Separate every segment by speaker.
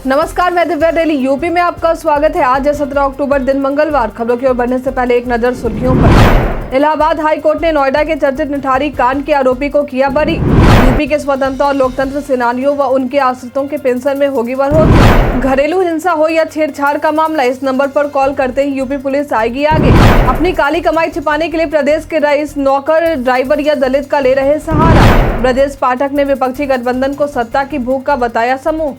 Speaker 1: नमस्कार, मैं Divya daily UP में आपका स्वागत है। आज है 17 अक्टूबर, दिन मंगलवार। खबरों की ओर बढ़ने से पहले एक नजर सुर्खियों पर। इलाहाबाद हाई कोर्ट ने नोएडा के चर्चित निठारी कांड के आरोपी को किया बरी। यूपी के स्वतंत्रता और लोकतंत्र सेनानियों व उनके आश्रितों के पेंशन में होगी बढ़ोतरी। घरेलू हिंसा हो या छेड़छाड़ का मामला, इस नंबर पर कॉल करते ही यूपी पुलिस आएगी आगे। अपनी काली कमाई छिपाने के लिए प्रदेश के रईस नौकर, ड्राइवर या दलित का ले रहे सहारा। ब्रजेश पाठक ने विपक्षी गठबंधन को सत्ता की भूख का बताया समूह।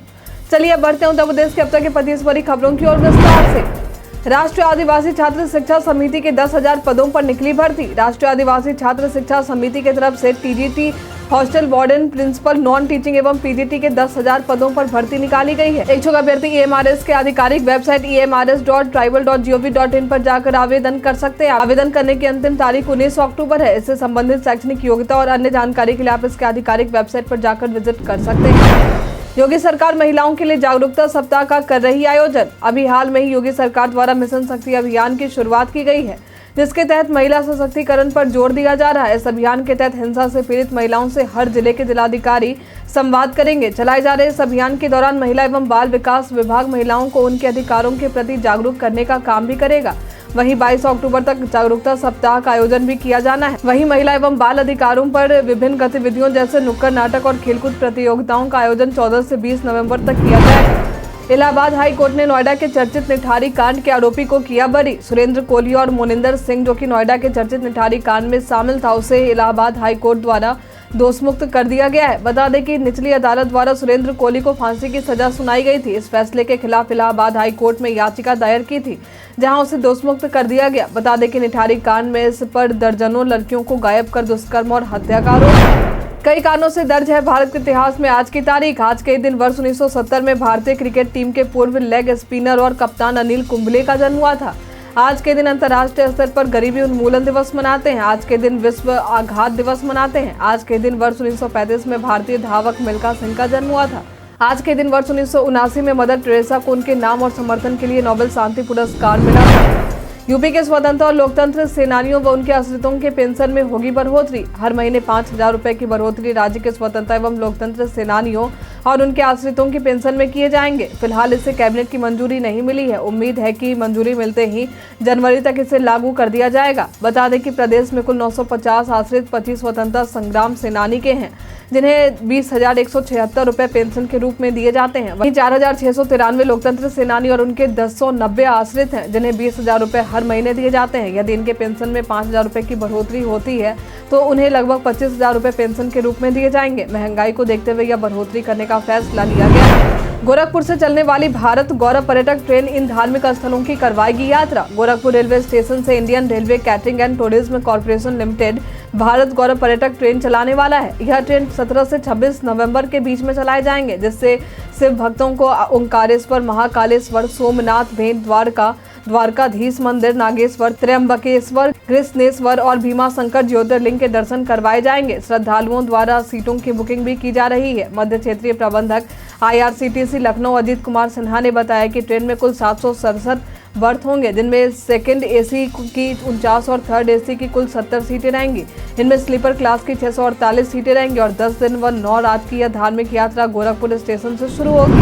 Speaker 1: चलिए अब बढ़ते हैं उत्तर प्रदेश के अब तक के 25 बड़ी खबरों की ओर विस्तार से। राष्ट्रीय आदिवासी छात्र शिक्षा समिति के 10,000 पदों पर निकली भर्ती। राष्ट्रीय आदिवासी छात्र शिक्षा समिति की तरफ से TGT, hostel warden, principal, non teaching एवं पीजीटी के 10,000 पदों पर भर्ती निकाली गई है। इच्छुक अभ्यर्थी ईएमआरएस के आधिकारिक वेबसाइट emrs.tribal.gov.in पर जाकर आवेदन कर सकते हैं। आवेदन करने की अंतिम तारीख 19 अक्टूबर है। इससे संबंधित शैक्षणिक योग्यता और अन्य जानकारी के लिए आप इसके आधिकारिक वेबसाइट पर जाकर विजिट कर सकते हैं। योगी सरकार महिलाओं के लिए जागरूकता सप्ताह का कर रही आयोजन। अभी हाल में ही योगी सरकार द्वारा मिशन शक्ति अभियान की शुरुआत की गई है, जिसके तहत महिला सशक्तिकरण पर जोर दिया जा रहा है। इस अभियान के तहत हिंसा से पीड़ित महिलाओं से हर जिले के जिलाधिकारी संवाद करेंगे। चलाए जा रहे इस अभियान के दौरान महिला एवं बाल विकास विभाग महिलाओं को उनके अधिकारों के प्रति जागरूक करने का काम भी करेगा। वहीं 22 अक्टूबर तक जागरूकता सप्ताह का आयोजन भी किया जाना है। वहीं महिला एवं बाल अधिकारों पर विभिन्न गतिविधियों जैसे नुक्कड़ नाटक और खेलकूद प्रतियोगिताओं का आयोजन 14 से 20 नवंबर तक किया जाएगा। इलाहाबाद हाई कोर्ट ने नोएडा के चर्चित निठारी कांड के आरोपी को किया बरी। सुरेंद्र कोहली और मोनिंदर सिंह, जो कि नोएडा के चर्चित निठारी कांड में शामिल था, उसे इलाहाबाद हाई कोर्ट द्वारा दोषमुक्त कर दिया गया है। बता दें कि निचली अदालत द्वारा सुरेंद्र कोहली को फांसी की सजा सुनाई गई थी। इस फैसले के खिलाफ इलाहाबाद हाई कोर्ट में याचिका दायर की थी, जहां उसे दोषमुक्त कर दिया गया। बता दें कि निठारी कांड में इस पर दर्जनों लड़कियों को गायब कर दुष्कर्म और हत्या का आरोप है। कई कारणों से दर्ज है भारत के इतिहास में आज की तारीख। आज के दिन वर्ष 1970 में भारतीय क्रिकेट टीम के पूर्व लेग स्पिनर और कप्तान अनिल कुंबले का जन्म हुआ था। आज के दिन अंतर्राष्ट्रीय स्तर पर गरीबी उन्मूलन दिवस मनाते हैं। आज के दिन विश्व आघात दिवस मनाते हैं। आज के दिन वर्ष 1935 में भारतीय धावक मिल्खा सिंह का जन्म हुआ था। आज के दिन वर्ष 1979 में मदर टेरेसा को उनके नाम और समर्थन के लिए नोबेल शांति पुरस्कार मिला था। यूपी के स्वतंत्रता और लोकतंत्र सेनानियों व उनके आश्रितों के पेंशन में होगी बढ़ोतरी। हर महीने 5,000 रुपए की बढ़ोतरी राज्य के स्वतंत्रता एवं लोकतंत्र सेनानियों और उनके आश्रितों की पेंशन में किए जाएंगे। फिलहाल इसे कैबिनेट की मंजूरी नहीं मिली है। उम्मीद है कि मंजूरी मिलते ही जनवरी तक इसे लागू कर दिया जाएगा। बता दें कि प्रदेश में कुल 950 आश्रित 25 स्वतंत्रता संग्राम सेनानी के हैं, जिन्हें 20,176 रुपए पेंशन के रूप में दिए जाते हैं। वहीं 4,693 लोकतंत्र सेनानी और उनके 1090 आश्रित हैं, जिन्हें 20,000 रुपए हर महीने दिए जाते हैं। यदि इनके पेंशन में 5,000 रुपए की बढ़ोतरी होती है तो उन्हें लगभग 25,000 रुपए पेंशन के रूप में दिए जाएंगे। महंगाई को देखते हुए यह बढ़ोतरी करने का फैसला लिया गया। गोरखपुर से चलने वाली भारत गौरव पर्यटक ट्रेन इन धार्मिक स्थलों की करवाएगी यात्रा। गोरखपुर रेलवे स्टेशन से Indian railway catering and tourism corporation limited Bharat Gaurav पर्यटक ट्रेन चलाने वाला है। यह ट्रेन 17 से 26 नवंबर के बीच में चलाए जाएंगे, जिससे शिव भक्तों को ओंकारेश्वर, महाकालेश्वर, सोमनाथ, भेंट द्वारका, द्वारकाधीश मंदिर, नागेश्वर, त्र्यंबकेश्वर, कृष्णेश्वर और भीमाशंकर ज्योतिर्लिंग के दर्शन करवाए जाएंगे। श्रद्धालुओं द्वारा सीटों की बुकिंग भी की जा रही है। मध्य क्षेत्रीय प्रबंधक IRCTC लखनऊ अजीत कुमार सिन्हा ने बताया कि ट्रेन में कुल 767 बर्थ होंगे, जिनमें सेकंड AC की 49 और थर्ड AC की कुल 70 सीटें रहेंगी। इनमें स्लीपर क्लास की 648 सीटें रहेंगी और 10 दिन व 9 रात की यह धार्मिक यात्रा गोरखपुर स्टेशन से शुरू होगी।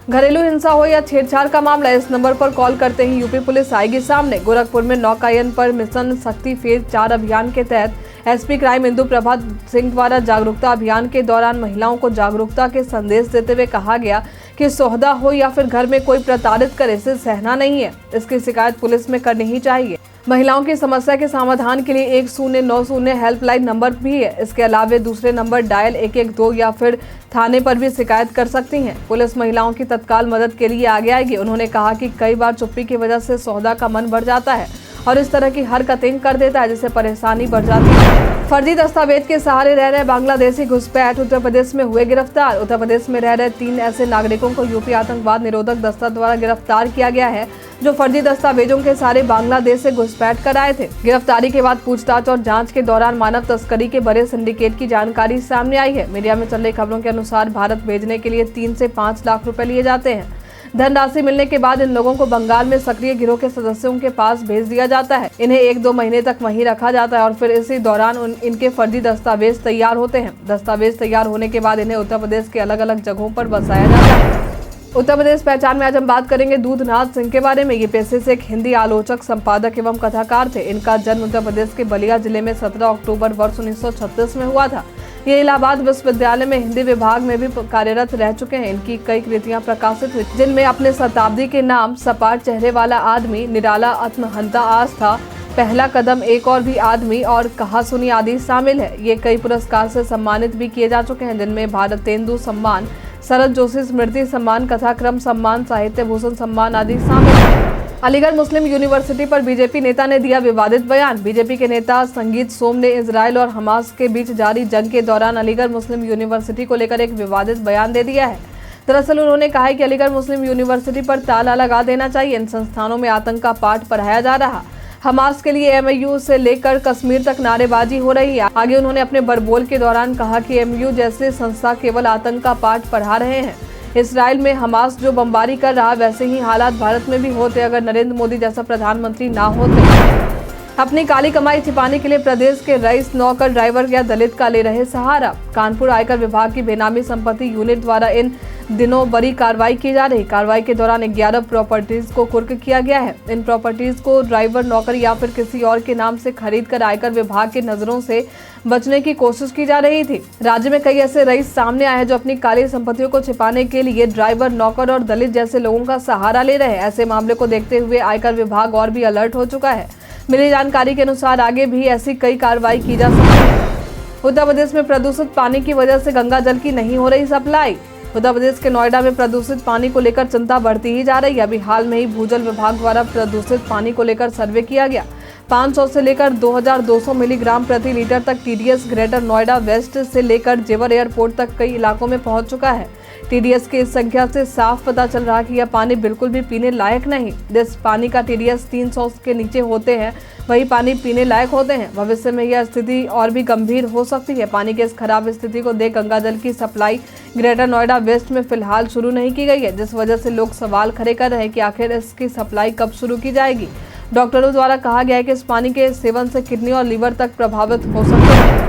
Speaker 1: घरेलू हिंसा हो या छेड़छाड़ का मामला, इस नंबर पर कॉल करते ही यूपी पुलिस आएगी सामने। गोरखपुर में नौकायन पर मिशन शक्ति फेज 4 अभियान के तहत SP क्राइम इंदु प्रभा सिंह द्वारा जागरूकता अभियान के दौरान महिलाओं को जागरूकता के संदेश देते हुए कहा गया कि सौदा हो या फिर घर में कोई प्रताड़ित करे, इसे सहना नहीं है। इसकी शिकायत पुलिस में करनी ही चाहिए। महिलाओं की समस्या के समाधान के लिए 1090 हेल्पलाइन नंबर भी है। इसके अलावा दूसरे नंबर डायल 112 या फिर थाने पर भी शिकायत कर सकती हैं। पुलिस महिलाओं की तत्काल मदद के लिए आगे आएगी। उन्होंने कहा कि कई बार चुप्पी की वजह से सौदा का मन बढ़ जाता है और इस तरह की हरकतें कर देता है, जिससे परेशानी बढ़ जाती है। फर्जी दस्तावेज के सहारे रह रहे बांग्लादेशी घुसपैठ उत्तर प्रदेश में हुए गिरफ्तार। उत्तर प्रदेश में रह रहे 3 ऐसे नागरिकों को यूपी आतंकवाद निरोधक दस्ता द्वारा गिरफ्तार किया गया है, जो फर्जी दस्तावेजों के सहारे बांग्लादेश से घुसपैठ कर आए थे। गिरफ्तारी के बाद पूछताछ और जांच के दौरान मानव तस्करी के बड़े सिंडिकेट की जानकारी सामने आई है। मीडिया में चल रही खबरों के अनुसार भारत भेजने के लिए 3 से 5 लाख रुपए लिए जाते हैं। धनराशि मिलने के बाद इन लोगों को बंगाल में सक्रिय गिरोह के सदस्यों के पास भेज दिया जाता है। इन्हें 1-2 महीने तक वहीं रखा जाता है और फिर इसी दौरान इनके फर्जी दस्तावेज तैयार होते हैं। दस्तावेज तैयार होने के बाद इन्हें उत्तर प्रदेश के अलग अलग जगहों पर बसाया जाता है। उत्तर प्रदेश पहचान में आज हम बात करेंगे दूधनाथ सिंह के बारे में। ये पेशे से एक हिंदी आलोचक, संपादक एवं कथाकार थे। इनका जन्म उत्तर प्रदेश के बलिया जिले में 17 अक्टूबर वर्ष 1936 में हुआ था। ये इलाहाबाद विश्वविद्यालय में हिंदी विभाग में भी कार्यरत रह चुके हैं। इनकी कई कृतियां प्रकाशित हुई, जिनमें अपने शताब्दी के नाम, सपाट चेहरे वाला आदमी, निराला आत्महंता आस्था, पहला कदम, एक और भी आदमी और कहा सुनी आदि शामिल है। ये कई पुरस्कार से सम्मानित भी किए जा चुके हैं, जिनमें भारतेंदु सम्मान, शरद जोशी स्मृति सम्मान, कथाक्रम सम्मान, साहित्य भूषण सम्मान आदि शामिल है। अलीगढ़ मुस्लिम यूनिवर्सिटी पर बीजेपी नेता ने दिया विवादित बयान। बीजेपी के नेता संगीत सोम ने इजराइल और हमास के बीच जारी जंग के दौरान अलीगढ़ मुस्लिम यूनिवर्सिटी को लेकर एक विवादित बयान दे दिया है। दरअसल उन्होंने कहा है कि अलीगढ़ मुस्लिम यूनिवर्सिटी पर ताला लगा देना चाहिए। इन संस्थानों में आतंक का पाठ पढ़ाया जा रहा। हमास के लिए एमयू से लेकर कश्मीर तक नारेबाजी हो रही है। आगे उन्होंने अपने बड़बोल के दौरान कहा कि एमयू जैसे संस्था केवल आतंक का पाठ पढ़ा रहे हैं। इसराइल में हमास जो बमबारी कर रहा, वैसे ही हालात भारत में भी होते अगर नरेंद्र मोदी जैसा प्रधानमंत्री ना होते। अपनी काली कमाई छिपाने के लिए प्रदेश के रईस, नौकर, ड्राइवर या दलित का ले रहे सहारा। कानपुर आयकर विभाग की बेनामी संपत्ति यूनिट द्वारा इन दिनों बड़ी कार्रवाई की जा रही। कार्रवाई के दौरान 11 प्रॉपर्टीज को कुर्क किया गया है। इन प्रॉपर्टीज को ड्राइवर, नौकर या फिर किसी और के नाम से खरीद कर आयकर विभाग की नजरों से बचने की कोशिश की जा रही थी। राज्य में कई ऐसे रईस सामने आए हैं जो अपनी काली संपत्तियों को छिपाने के लिए ड्राइवर, नौकर और दलित जैसे लोगों का सहारा ले रहे हैं। ऐसे मामले को देखते हुए आयकर विभाग और भी अलर्ट हो चुका है। मिली जानकारी के अनुसार आगे भी ऐसी कई कार्रवाई की जा सकती है। उत्तर प्रदेश में प्रदूषित पानी की वजह से गंगा जल की नहीं हो रही सप्लाई। उत्तर प्रदेश के नोएडा में प्रदूषित पानी को लेकर चिंता बढ़ती ही जा रही है। अभी हाल में ही भूजल विभाग द्वारा प्रदूषित पानी को लेकर सर्वे किया गया। 500 से लेकर 2200 मिलीग्राम प्रति लीटर तक टीडीएस ग्रेटर नोएडा वेस्ट से लेकर जेवर एयरपोर्ट तक कई इलाकों में पहुंच चुका है। टीडीएस की इस संख्या से साफ पता चल रहा कि यह पानी बिल्कुल भी पीने लायक नहीं। जिस पानी का टीडीएस 300 के नीचे होते हैं, वही पानी पीने लायक होते हैं। भविष्य में यह स्थिति और भी गंभीर हो सकती है। पानी की इस खराब स्थिति को देख गंगा जल की सप्लाई ग्रेटर नोएडा वेस्ट में फिलहाल शुरू नहीं की गई है, जिस वजह से लोग सवाल खड़े कर रहे हैं कि आखिर इसकी सप्लाई कब शुरू की जाएगी। डॉक्टरों द्वारा कहा गया है कि इस पानी के सेवन से किडनी और लीवर तक प्रभावित हो सकते हैं।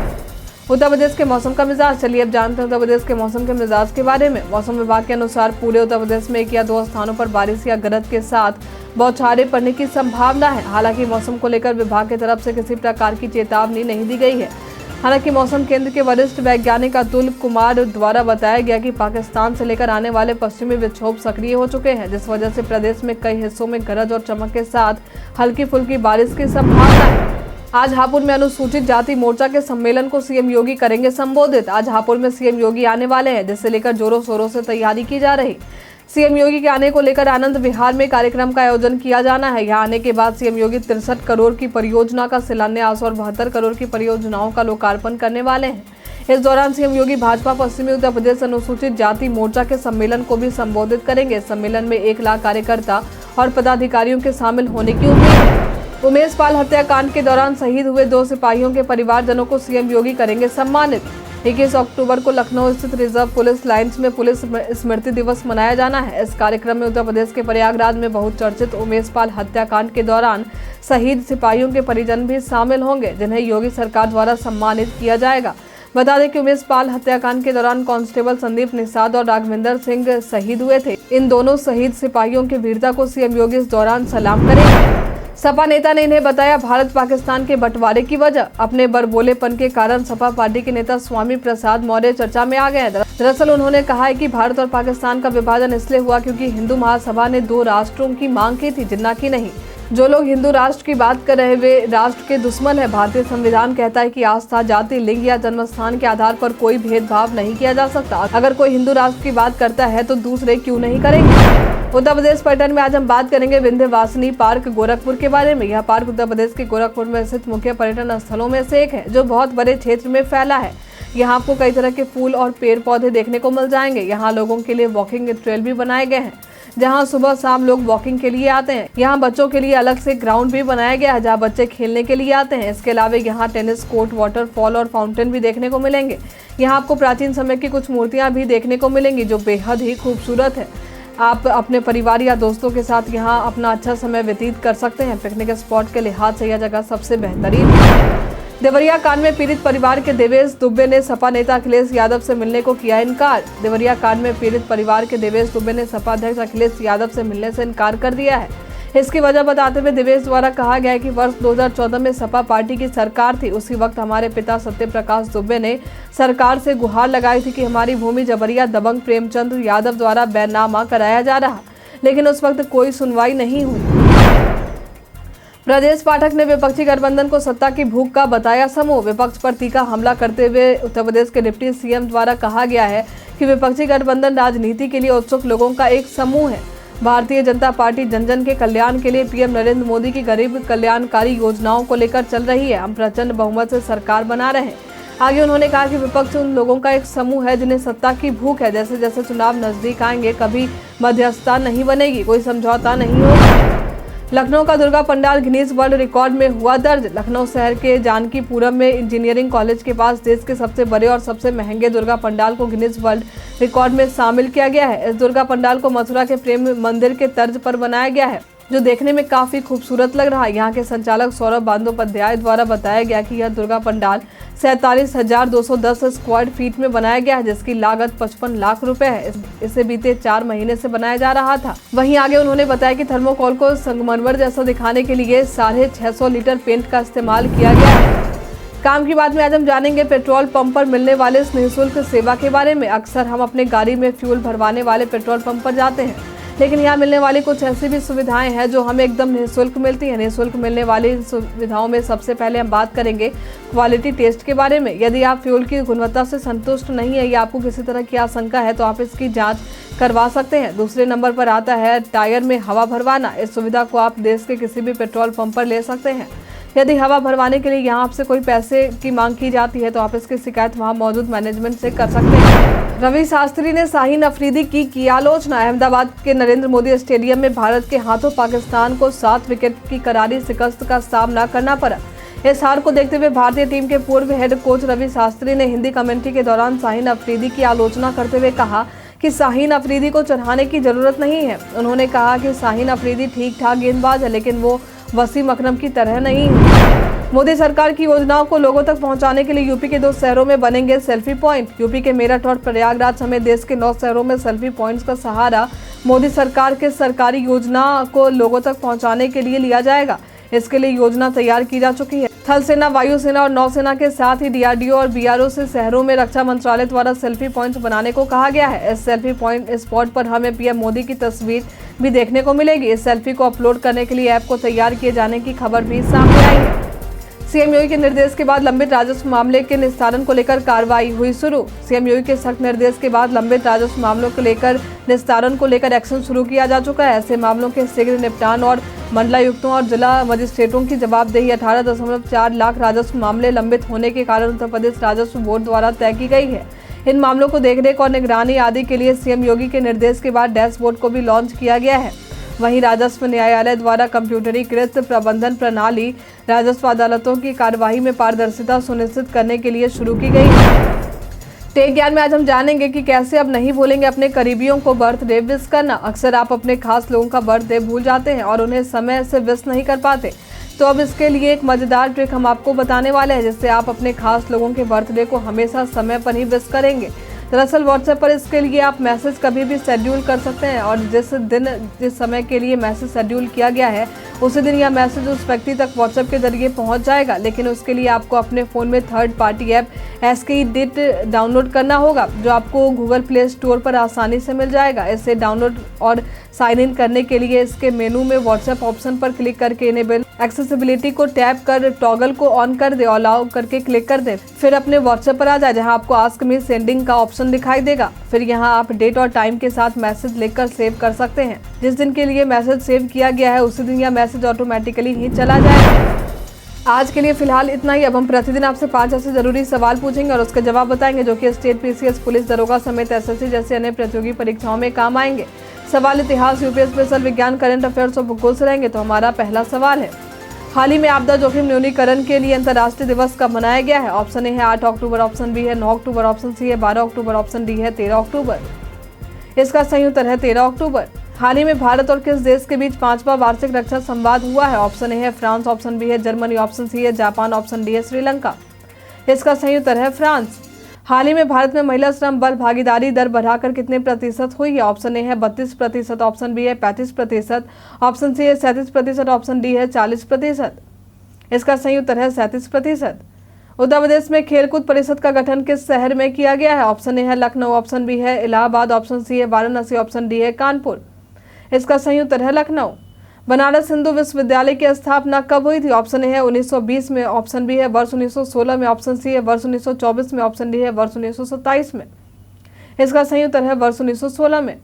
Speaker 1: उत्तर प्रदेश के मौसम का मिजाज, चलिए अब जानते हैं उत्तर प्रदेश के मौसम के मिजाज के बारे में। मौसम विभाग के अनुसार पूरे उत्तर प्रदेश में 1 या 2 स्थानों पर बारिश या गरज के साथ बौछारें पड़ने की संभावना है। हालांकि मौसम को लेकर विभाग की तरफ से किसी प्रकार की चेतावनी नहीं दी गई है। हालांकि मौसम केंद्र के वरिष्ठ वैज्ञानिक अतुल कुमार द्वारा बताया गया कि पाकिस्तान से लेकर आने वाले पश्चिमी विक्षोभ सक्रिय हो चुके हैं, जिस वजह से प्रदेश में कई हिस्सों में गरज और चमक के साथ हल्की फुल्की बारिश की संभावना है। आज हापुड़ में अनुसूचित जाति मोर्चा के सम्मेलन को सीएम योगी करेंगे संबोधित। आज हापुड़ में सीएम योगी आने वाले हैं, जिससे लेकर जोरों शोरों से तैयारी की जा रही। सीएम योगी के आने को लेकर आनंद विहार में कार्यक्रम का आयोजन किया जाना है। यहाँ आने के बाद सीएम योगी 63 करोड़ की परियोजना का शिलान्यास और 72 करोड़ की परियोजनाओं का लोकार्पण करने वाले हैं। इस दौरान सीएम योगी भाजपा पश्चिमी उत्तर प्रदेश अनुसूचित जाति मोर्चा के सम्मेलन को भी संबोधित करेंगे। सम्मेलन में 1 लाख कार्यकर्ता और पदाधिकारियों के शामिल होने की उम्मीद है। उमेश पाल हत्याकांड के दौरान शहीद हुए 2 सिपाहियों के परिवारजनों को सीएम योगी करेंगे सम्मानित। 21 अक्टूबर को लखनऊ स्थित रिजर्व पुलिस लाइंस में पुलिस स्मृति दिवस मनाया जाना है। इस कार्यक्रम में उत्तर प्रदेश के प्रयागराज में बहुचर्चित उमेश पाल हत्याकांड के दौरान शहीद सिपाहियों के परिजन भी शामिल होंगे, जिन्हें योगी सरकार द्वारा सम्मानित किया जाएगा। बता दें कि उमेश पाल हत्याकांड के दौरान कांस्टेबल संदीप निषाद और राघविंदर सिंह शहीद हुए थे। इन दोनों शहीद सिपाहियों की वीरता को सीएम योगी इस दौरान सलाम करेंगे। सपा नेता ने इन्हें बताया भारत पाकिस्तान के बंटवारे की वजह। अपने बड़बोलेपन के कारण सपा पार्टी के नेता स्वामी प्रसाद मौर्य चर्चा में आ गए हैं। दरअसल उन्होंने कहा है कि भारत और पाकिस्तान का विभाजन इसलिए हुआ क्योंकि हिंदू महासभा ने 2 राष्ट्रों की मांग की थी, जिन्ना की नहीं। जो लोग हिंदू राष्ट्र की बात कर रहे वे राष्ट्र के दुश्मन है। भारतीय संविधान कहता है कि आस्था, जाति, लिंग या जन्मस्थान के आधार पर कोई भेदभाव नहीं किया जा सकता। अगर कोई हिंदू राष्ट्र की बात करता है तो दूसरे क्यों नहीं करेंगे। उत्तर प्रदेश पर्यटन में आज हम बात करेंगे विंध्यवासिनी पार्क गोरखपुर के बारे में। यह पार्क उत्तर प्रदेश के गोरखपुर में स्थित मुख्य पर्यटन स्थलों में से एक है, जो बहुत बड़े क्षेत्र में फैला है। यहाँ आपको कई तरह के फूल और पेड़ पौधे देखने को मिल जाएंगे। यहाँ लोगों के लिए वॉकिंग ट्रेल भी बनाए गए हैं, जहाँ सुबह शाम लोग वॉकिंग के लिए आते हैं। यहाँ बच्चों के लिए अलग से ग्राउंड भी बनाया गया है, जहाँ बच्चे खेलने के लिए आते हैं। इसके अलावा यहाँ टेनिस कोर्ट, वाटरफॉल और फाउंटेन भी देखने को मिलेंगे। यहाँ आपको प्राचीन समय की कुछ मूर्तियाँ भी देखने को मिलेंगी, जो बेहद ही खूबसूरत है। आप अपने परिवार या दोस्तों के साथ यहाँ अपना अच्छा समय व्यतीत कर सकते हैं। पिकनिक स्पॉट के लिहाज से यह जगह सबसे बेहतरीन है। देवरिया कांड में पीड़ित परिवार के देवेश दुबे ने सपा नेता अखिलेश यादव से मिलने को किया इनकार। देवरिया कांड में पीड़ित परिवार के देवेश दुबे ने सपा अध्यक्ष अखिलेश यादव से मिलने से इनकार कर दिया है। इसकी वजह बताते हुए देवेश द्वारा कहा गया है कि वर्ष 2014 में सपा पार्टी की सरकार थी। उसी वक्त हमारे पिता सत्यप्रकाश दुबे ने सरकार से गुहार लगाई थी कि हमारी भूमि जबरिया दबंग प्रेमचंद यादव द्वारा बैरनामा कराया जा रहा, लेकिन उस वक्त कोई सुनवाई नहीं हुई। ब्रजेश पाठक ने विपक्षी गठबंधन को सत्ता की भूख का बताया समूह। विपक्ष पर तीखा हमला करते हुए उत्तर प्रदेश के डिप्टी सीएम द्वारा कहा गया है कि विपक्षी गठबंधन राजनीति के लिए उत्सुक लोगों का एक समूह है। भारतीय जनता पार्टी जन जन के कल्याण के लिए पीएम नरेंद्र मोदी की गरीब कल्याणकारी योजनाओं को लेकर चल रही है। हम प्रचंड बहुमत से सरकार बना रहे हैं। आगे उन्होंने कहा कि विपक्ष उन लोगों का एक समूह है जिन्हें सत्ता की भूख है। जैसे जैसे चुनाव नजदीक आएंगे कभी मध्यस्थता नहीं बनेगी, कोई समझौता नहीं होगा। लखनऊ का Durga pandal Guinness world record में हुआ दर्ज। लखनऊ शहर के जानकीपुरम में इंजीनियरिंग कॉलेज के पास देश के सबसे बड़े और सबसे महंगे दुर्गा पंडाल को गिनीज वर्ल्ड रिकॉर्ड में शामिल किया गया है। इस दुर्गा पंडाल को मथुरा के प्रेम मंदिर के तर्ज पर बनाया गया है, जो देखने में काफी खूबसूरत लग रहा है। यहाँ के संचालक सौरभ बंदोपाध्याय द्वारा बताया गया कि यह दुर्गा पंडाल 47,210 स्क्वायर फीट में बनाया गया है, जिसकी लागत 55 लाख रुपए है। इसे बीते 4 महीने से बनाया जा रहा था। वहीं आगे उन्होंने बताया कि थर्मोकोल को संगमरमर जैसा दिखाने के लिए 650 लीटर पेंट का इस्तेमाल किया गया है। काम की बात में आज हम जानेंगे पेट्रोल पंप पर मिलने वाले इस निःशुल्क सेवा के बारे में। अक्सर हम अपने गाड़ी में फ्यूल भरवाने वाले पेट्रोल पंप पर जाते हैं, लेकिन यहाँ मिलने वाली कुछ ऐसी भी सुविधाएं हैं जो हमें एकदम निःशुल्क मिलती हैं। निःशुल्क मिलने वाली इन सुविधाओं में सबसे पहले हम बात करेंगे क्वालिटी टेस्ट के बारे में। यदि आप फ्यूल की गुणवत्ता से संतुष्ट नहीं है या आपको किसी तरह की आशंका है तो आप इसकी जांच करवा सकते हैं। दूसरे नंबर पर आता है टायर में हवा भरवाना। इस सुविधा को आप देश के किसी भी पेट्रोल पंप पर ले सकते हैं। यदि हवा भरवाने के लिए यहाँ आपसे कोई पैसे की मांग की जाती है तो आप इसकी शिकायत वहाँ मौजूद मैनेजमेंट से कर सकते हैं। रवि शास्त्री ने शाहीन अफरीदी की आलोचना। अहमदाबाद के नरेंद्र मोदी स्टेडियम में भारत के हाथों पाकिस्तान को 7 विकेट की करारी शिकस्त का सामना करना पड़ा। इस हार को देखते हुए भारतीय टीम के पूर्व हेड कोच रवि शास्त्री ने हिंदी कमेंट्री के दौरान शाहीन अफरीदी की आलोचना करते हुए कहा कि शाहीन अफरीदी को चढ़ाने की जरूरत नहीं है। उन्होंने कहा कि शाहीन अफरीदी ठीक ठाक गेंदबाज है, लेकिन वो वसीम अकरम की तरह नहीं है। मोदी सरकार की योजनाओं को लोगों तक पहुंचाने के लिए यूपी के 2 शहरों में बनेंगे सेल्फी पॉइंट। यूपी के मेरठ और प्रयागराज समेत देश के 9 शहरों में सेल्फी पॉइंट्स का सहारा मोदी सरकार के सरकारी योजना को लोगों तक पहुंचाने के लिए लिया जाएगा। इसके लिए योजना तैयार की जा चुकी है। थल सेना, वायुसेना और नौसेना के साथ ही डीआरडीओ और बीआरओ से शहरों में रक्षा मंत्रालय द्वारा सेल्फी पॉइंट्स बनाने को कहा गया है। इस सेल्फी पॉइंट स्पॉट पर हमें पीएम मोदी की तस्वीर भी देखने को मिलेगी। इस सेल्फी को अपलोड करने के लिए ऐप को तैयार किए जाने की खबर भी सामने आई है। सीएम योगी के निर्देश के बाद लंबित राजस्व मामले के निस्तारण को लेकर कार्रवाई हुई शुरू। सीएम योगी के सख्त निर्देश के बाद लंबित राजस्व मामलों को लेकर निस्तारण को लेकर एक्शन शुरू किया जा चुका है। ऐसे मामलों के शीघ्र निपटान और मंडलायुक्तों और जिला मजिस्ट्रेटों की जवाबदेही 18.4 लाख राजस्व मामले लंबित होने के कारण उत्तर प्रदेश राजस्व बोर्ड द्वारा तय की गई है। इन मामलों को देखरेख और निगरानी आदि के लिए सीएम योगी के निर्देश के बाद डैशबोर्ड को भी लॉन्च किया गया है। वहीं राजस्व न्यायालय द्वारा कंप्यूटरीकृत प्रबंधन प्रणाली राजस्व अदालतों की कार्यवाही में पारदर्शिता सुनिश्चित करने के लिए शुरू की गई है। टेक ज्ञान में आज हम जानेंगे कि कैसे अब नहीं भूलेंगे अपने करीबियों को बर्थडे विश करना। अक्सर आप अपने खास लोगों का बर्थडे भूल जाते हैं और उन्हें समय से विश नहीं कर पाते। तो अब इसके लिए एक मजेदार ट्रिक हम आपको बताने वाले हैं, जिससे आप अपने खास लोगों के बर्थडे को हमेशा समय पर ही विश करेंगे। दरअसल व्हाट्सएप पर इसके लिए आप मैसेज कभी भी शेड्यूल कर सकते हैं और जिस दिन जिस समय के लिए मैसेज शेड्यूल किया गया है उसी दिन यह मैसेज उस व्यक्ति तक व्हाट्सएप के जरिए पहुंच जाएगा। लेकिन उसके लिए आपको अपने फ़ोन में थर्ड पार्टी ऐप एस्कीडिट डाउनलोड करना होगा, जो आपको गूगल प्ले स्टोर पर आसानी से मिल जाएगा। इसे डाउनलोड और साइन इन करने के लिए इसके मेनू में व्हाट्सएप ऑप्शन पर क्लिक करके इनेबल एक्सेसिबिलिटी को टैप कर टॉगल को ऑन कर दे और अलाउ करके क्लिक कर दे। फिर अपने व्हाट्सएप पर आ जाए, जहां आपको आस्क मी सेंडिंग का ऑप्शन दिखाई देगा। फिर यहां आप डेट और टाइम के साथ मैसेज लिखकर सेव कर सकते हैं। जिस दिन के लिए मैसेज सेव किया गया है उसी दिन यह मैसेज ऑटोमेटिकली ही चला जाएगा। आज के लिए फिलहाल इतना ही। अब हम प्रतिदिन आपसे 5 ऐसे जरूरी सवाल पूछेंगे और उसके जवाब बताएंगे, जो कि स्टेट पीसीएस, पुलिस दरोगा समेत एसएससी जैसे अन्य प्रतियोगी परीक्षाओं में काम आएंगे। सवाल इतिहास, यूपीएस स्पेशल, विज्ञान, करंट अफेयर्स और भूगोल से रहेंगे। तो हमारा पहला सवाल है, हाल ही में आपदा जोखिम न्यूनीकरण के लिए अंतर्राष्ट्रीय दिवस कब मनाया गया है? ऑप्शन ए है 8 अक्टूबर, ऑप्शन बी है 9 अक्टूबर, ऑप्शन सी है 12 अक्टूबर, ऑप्शन डी है 13 अक्टूबर। इसका सही उत्तर है 13 अक्टूबर। हाल ही में भारत और किस देश के बीच 5वां वार्षिक रक्षा संवाद हुआ है? ऑप्शन ए है फ्रांस, ऑप्शन बी है जर्मनी, ऑप्शन सी है जापान, ऑप्शन डी है श्रीलंका। इसका सही उत्तर है फ्रांस। हाल ही में भारत में महिला श्रम बल भागीदारी दर बढ़ाकर कितने प्रतिशत हुई है? ऑप्शन ए है 32%, ऑप्शन बी है 35%, ऑप्शन सी है 37%, ऑप्शन डी है 40%। इसका सही उत्तर है 37%। उत्तर प्रदेश में खेलकूद परिषद का गठन किस शहर में किया गया है? ऑप्शन ए है लखनऊ, ऑप्शन बी है इलाहाबाद, ऑप्शन सी है वाराणसी, ऑप्शन डी है कानपुर। इसका सही उत्तर है लखनऊ। बनारस हिंदू विश्वविद्यालय की स्थापना कब हुई थी? ऑप्शन ए है 1920 में, ऑप्शन बी है वर्ष 1916 में, ऑप्शन सी है वर्ष 1924 में, ऑप्शन डी है वर्ष 1927 में। इसका सही उत्तर है वर्ष 1916 में।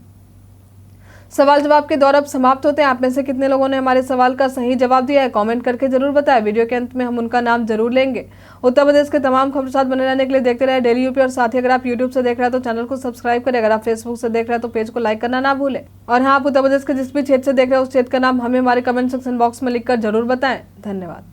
Speaker 1: सवाल जवाब के दौर अब समाप्त होते हैं। आप में से कितने लोगों ने हमारे सवाल का सही जवाब दिया है कमेंट करके जरूर बताएं। वीडियो के अंत में हम उनका नाम जरूर लेंगे। उत्तर प्रदेश के तमाम खबरों के साथ बने रहने के लिए देखते रहे डेली यूपी। और साथ ही अगर आप यूट्यूब से देख रहे हैं तो चैनल को सब्सक्राइब करें। अगर आप फेसबुक से देख रहे हैं तो पेज को लाइक करना ना भूलें। और हाँ, आप उत्तर प्रदेश के जिस भी क्षेत्र से देख रहे हैं उस क्षेत्र का नाम हमें हमारे कमेंट सेक्शन बॉक्स में लिखकर जरूर बताएं। धन्यवाद।